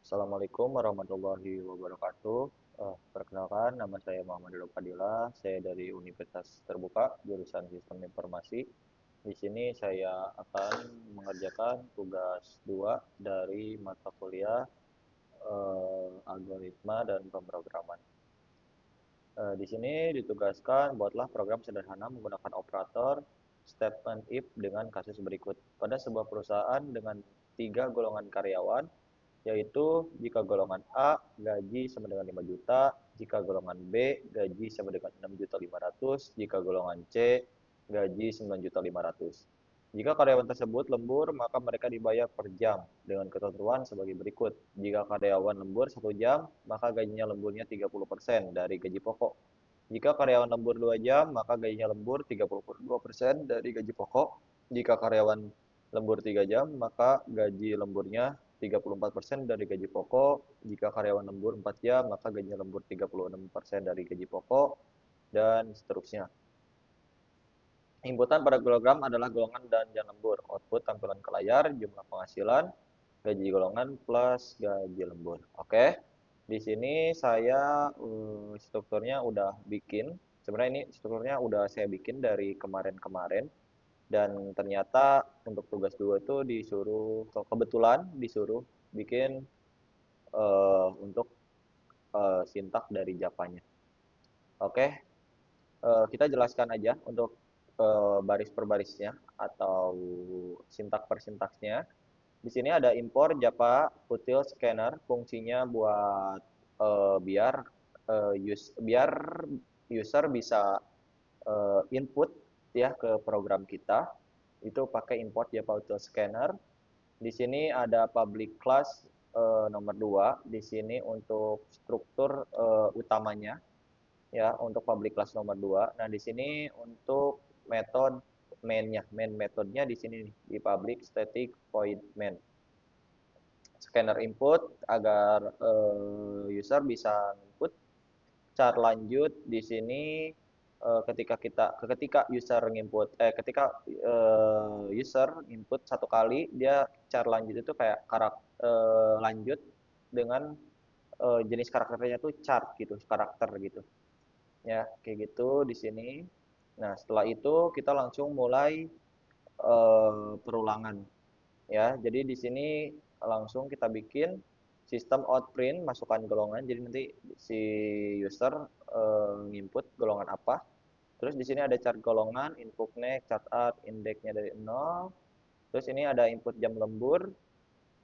Assalamualaikum warahmatullahi wabarakatuh. Perkenalkan, nama saya Muhammad Ridho Fadila. Saya dari Universitas Terbuka, jurusan Sistem Informasi. Di sini saya akan mengerjakan tugas 2 dari mata kuliah algoritma dan pemrograman. Di sini ditugaskan buatlah program sederhana menggunakan operator statement if dengan kasus berikut. Pada sebuah perusahaan dengan 3 golongan karyawan, yaitu jika golongan A gaji sama dengan 5 juta, jika golongan B gaji sama dengan 6.500.000, jika golongan C gaji 9.500.000. Jika karyawan tersebut lembur, maka mereka dibayar per jam dengan ketentuan sebagai berikut. Jika karyawan lembur 1 jam, maka gajinya lemburnya 30% dari gaji pokok. Jika karyawan lembur 2 jam, maka gajinya lembur 32% dari gaji pokok. Jika karyawan lembur 3 jam, maka gaji lemburnya 34% dari gaji pokok. Jika karyawan lembur 4 jam, maka gajinya lembur 36% dari gaji pokok, dan seterusnya. Inputan pada program adalah golongan dan jam lembur. Output tampilan ke layar, jumlah penghasilan, gaji golongan plus gaji lembur. Oke. Di sini saya strukturnya udah bikin. Sebenarnya ini strukturnya udah saya bikin dari kemarin-kemarin, dan ternyata untuk tugas 2 itu kebetulan disuruh bikin untuk sintak dari Javanya. Oke, kita jelaskan aja untuk baris per barisnya atau sintak per sintaksnya. Di sini ada import Java Util Scanner, fungsinya buat biar biar user bisa input ya ke program kita. Itu pakai import Java Util Scanner. Di sini ada public class nomor 2. Di sini untuk struktur utamanya ya, untuk public class nomor 2. Nah, di sini untuk metode main metodenya di sini nih, di public static void main. Scanner input agar user bisa input. Chart lanjut di sini ketika user user input satu kali, dia chart lanjut itu kayak lanjut dengan jenis karakternya tuh chart gitu, karakter gitu. Ya, kayak gitu di sini. Nah, setelah itu kita langsung mulai perulangan. Ya, jadi di sini langsung kita bikin sistem outprint masukkan golongan. Jadi nanti si user nginput golongan apa. Terus di sini ada chart golongan, input next, chart art, indeksnya dari 0. Terus ini ada input jam lembur.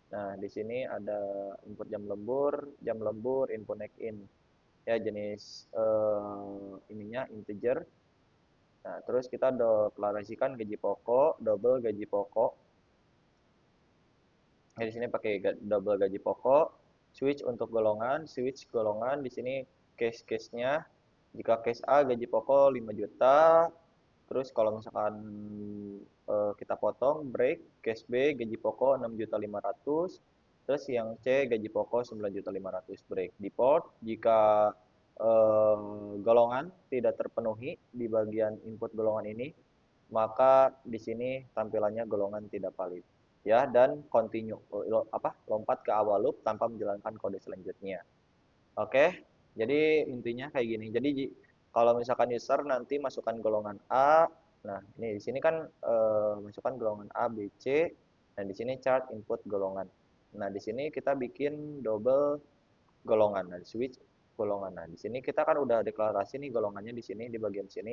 Nah, di sini ada input jam lembur, input next in. Ya, jenis ininya integer. Nah, terus kita deklarasikan gaji pokok, double gaji pokok. Nah, di sini pakai double gaji pokok, switch untuk golongan, di sini case-case-nya. Jika case A gaji pokok 5 juta, terus kalau misalkan kita potong break, case B gaji pokok 6.500.000, terus yang C gaji pokok 9.500.000 break. Default jika golongan tidak terpenuhi di bagian input golongan ini, maka di sini tampilannya golongan tidak valid. Ya, dan continue lompat ke awal loop tanpa menjalankan kode selanjutnya. Oke, jadi intinya kayak gini. Jadi kalau misalkan user nanti masukkan golongan A, nah ini di sini kan masukkan golongan A, B, C, dan di sini chart input golongan. Nah, di sini kita bikin double golongan, nah switch golongan. Nah, di sini kita kan udah deklarasi nih golongannya di sini di bagian sini.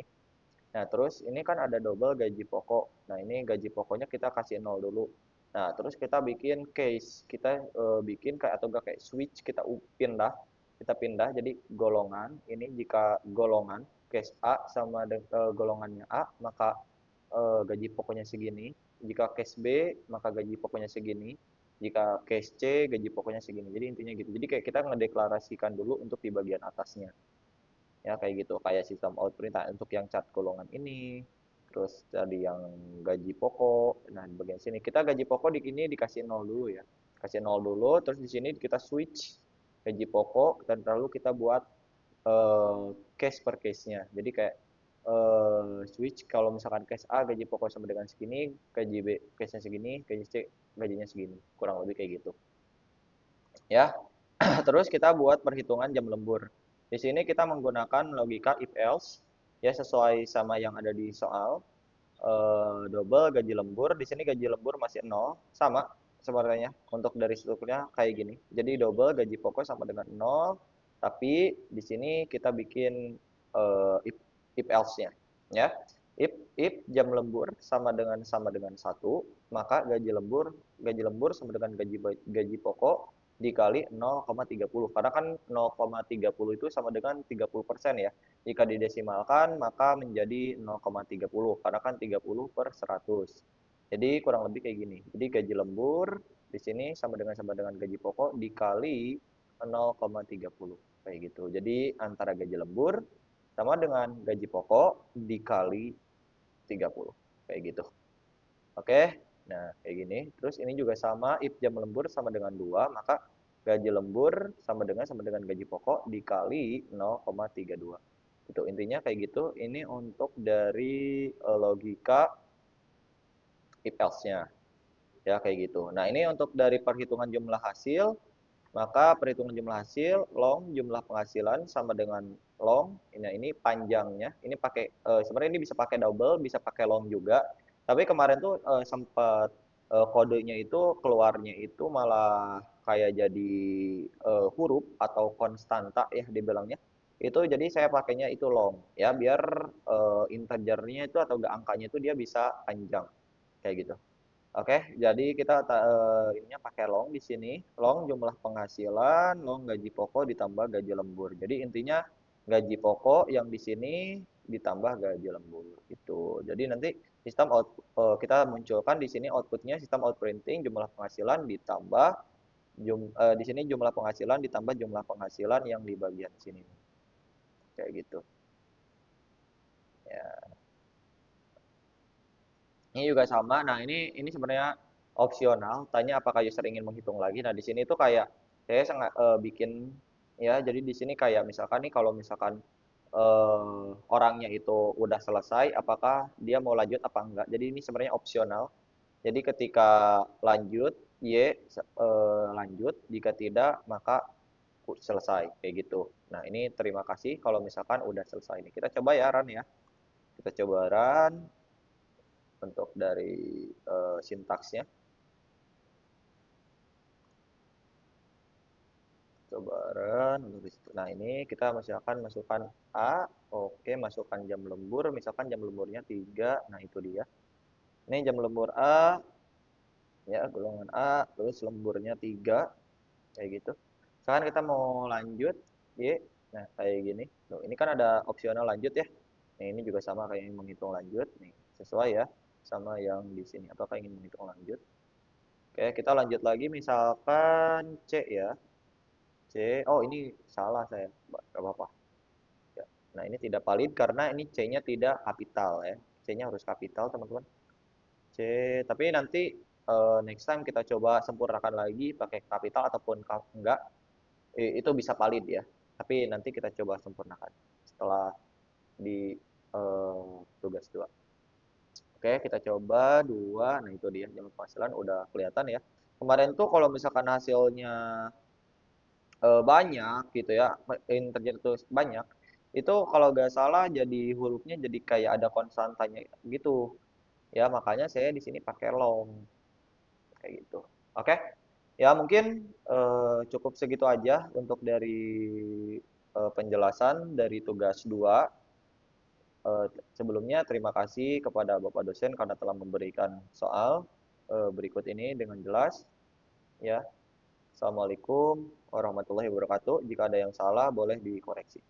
Nah, terus ini kan ada double gaji pokok. Nah, ini gaji pokoknya kita kasih 0 dulu. Nah, terus kita bikin case. Kita bikin kayak atau enggak kayak switch, kita pindah. Kita pindah jadi golongan. Ini jika golongan case A sama golongannya A, maka gaji pokoknya segini. Jika case B, maka gaji pokoknya segini. Jika case C, gaji pokoknya segini. Jadi intinya gitu. Jadi kayak kita ngedeklarasikan dulu untuk di bagian atasnya. Ya kayak gitu, kayak sistem outprint untuk yang cat golongan ini, terus tadi yang gaji pokok. Nah, di bagian sini kita gaji pokok di sini dikasih 0 dulu ya, kasih 0 dulu, terus di sini kita switch gaji pokok, dan lalu kita buat case per case-nya. Jadi kayak switch kalau misalkan case A gaji pokok sama dengan segini, gaji B case-nya segini, gaji C gajinya segini, kurang lebih kayak gitu. ya. Terus kita buat perhitungan jam lembur. Di sini kita menggunakan logika if else, ya sesuai sama yang ada di soal. Double gaji lembur, di sini gaji lembur masih nol, sama sebenarnya untuk dari strukturnya kayak gini. Jadi double gaji pokok sama dengan nol, tapi di sini kita bikin if else-nya, ya. If jam lembur sama dengan satu, maka gaji lembur sama dengan gaji pokok dikali 0,30, karena kan 0,30 itu sama dengan 30% ya. Jika didesimalkan maka menjadi 0,30 karena kan 30 per 100. Jadi kurang lebih kayak gini. Jadi gaji lembur di sini sama dengan gaji pokok dikali 0,30 kayak gitu. Jadi antara gaji lembur sama dengan gaji pokok dikali 30 kayak gitu. Oke. Nah, kayak gini. Terus ini juga sama, if jam lembur sama dengan 2, maka gaji lembur sama dengan gaji pokok dikali 0,32. Itu intinya kayak gitu. Ini untuk dari logika if else-nya. Ya, kayak gitu. Nah, ini untuk dari perhitungan jumlah hasil, maka perhitungan jumlah hasil long jumlah penghasilan sama dengan long. Ini panjangnya. Ini pakai sebenarnya ini bisa pakai double, bisa pakai long juga. Tapi kemarin tuh sempat kodenya itu keluarnya itu malah kayak jadi huruf atau konstanta ya dibilangnya. Itu jadi saya pakainya itu long ya biar integernya itu atau enggak angkanya itu dia bisa panjang kayak gitu. Oke, jadi kita ininya pakai long di sini. Long jumlah penghasilan, long gaji pokok ditambah gaji lembur. Jadi intinya gaji pokok yang di sini ditambah gaji lembur itu. Jadi nanti kita munculkan di sini outputnya sistem out printing jumlah penghasilan ditambah di sini jumlah penghasilan ditambah jumlah penghasilan yang di bagian sini kayak gitu. Ya. Ini juga sama. Nah, ini sebenarnya opsional. Tanya apakah user ingin menghitung lagi. Nah, di sini tuh kayak saya sangat bikin ya. Jadi di sini kayak misalkan nih kalau misalkan orangnya itu udah selesai, apakah dia mau lanjut apa enggak. Jadi ini sebenarnya opsional. Jadi ketika lanjut, lanjut. Jika tidak, maka selesai kayak gitu. Nah, ini terima kasih kalau misalkan udah selesai nih. Kita coba ya run ya. Kita coba run untuk dari sintaksnya. Coba run untuk disitu. Nah, ini kita misalkan masukkan A, oke, masukkan jam lembur, misalkan jam lemburnya 3. Nah, itu dia. Ini jam lembur A, ya, golongan A, terus lemburnya 3 kayak gitu. Sekarang kita mau lanjut, Y. Nah, kayak gini. Loh, ini kan ada opsional lanjut ya. Nah, ini juga sama kayak yang menghitung lanjut nih. Sesuai ya sama yang di sini. Apakah ingin menghitung lanjut? Oke, kita lanjut lagi misalkan C ya. C, oh ini salah saya, nggak apa-apa. Ya. Nah ini tidak valid karena ini C-nya tidak kapital ya. C-nya harus kapital teman-teman. C, tapi nanti next time kita coba sempurnakan lagi pakai kapital ataupun enggak, itu bisa valid ya. Tapi nanti kita coba sempurnakan setelah di tugas 2. Oke, kita coba 2. Nah itu dia jam penghasilan udah kelihatan ya. Kemarin tuh kalau misalkan hasilnya banyak gitu ya, integer itu banyak, itu kalau nggak salah jadi hurufnya jadi kayak ada konstantanya gitu. Ya, makanya saya di sini pakai long kayak gitu. Oke. Ya, mungkin cukup segitu aja untuk dari penjelasan dari tugas 2. Sebelumnya terima kasih kepada Bapak dosen karena telah memberikan soal berikut ini dengan jelas ya. Assalamualaikum warahmatullahi wabarakatuh. Jika ada yang salah boleh dikoreksi.